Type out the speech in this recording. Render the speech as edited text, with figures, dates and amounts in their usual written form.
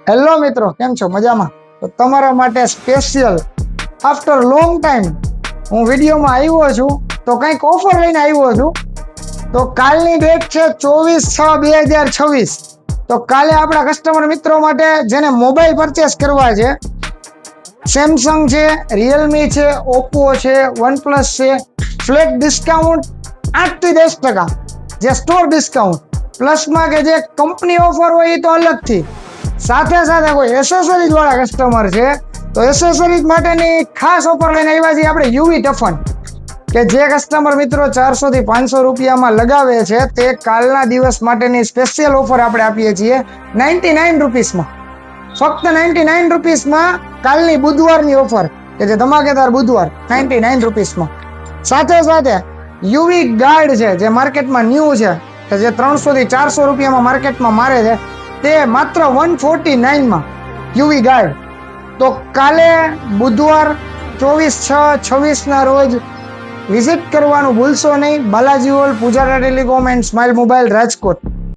Hello મિત્રો, કેમ છો? મજામાં? તો તમારા માટે સ્પેશિયલ આફ્ટર લોંગ ટાઈમ હું વિડીયોમાં આવ્યો છું. તો કંઈક ઓફર લઈને આવ્યો છું. તો કાલની ડેટ છે 24/6/2026. તો કાલે આપણા કસ્ટમર મિત્રો માટે જેને મોબાઈલ પરચેસ કરવા છે, સેમસંગ છે, રિયલમી છે, ઓપ્પો છે, વનપ્લસ છે, ફ્લેટ ડિસ્કાઉન્ટ 8 થી 10%, જે સ્ટોર ડિસ્કાઉન્ટ પ્લસમાં કે જે કંપની ઓફર હોય એ તો અલગથી, સાથે સાથે કોઈ એસેસરીઝ વાળા કસ્ટમર છે તો એસેસરીઝ માટેની ખાસ ઓફર લઈને આવ્યા છીએ આપણે યુવી ટફન, કે જે કસ્ટમર મિત્રો 400 થી 500 રૂપિયામાં લગાવે છે તે કાલના દિવસ માટેની સ્પેશિયલ ઓફર આપણે આપીએ છીએ 99 રૂપીસમાં. ફક્ત 99 રૂપીસમાં કાલની બુધવારની ઓફર, કે જે ધમાકેદાર બુધવાર 99 રૂપીસમાં. સાથે સાથે યુવી ગાર્ડ છે, જે માર્કેટમાં ન્યૂ છે, કે જે 300 થી 400 રૂપિયામાં માર્કેટમાં મારે છે, તે માત્ર 149માં યુવી ગાર્ડ. તો કાલે બુધવાર 24/6/26 ના રોજ વિઝિટ કરવાનું ભૂલશો નહીં. Balaji hall, Pujara telecom and smile mobile, Rajkot.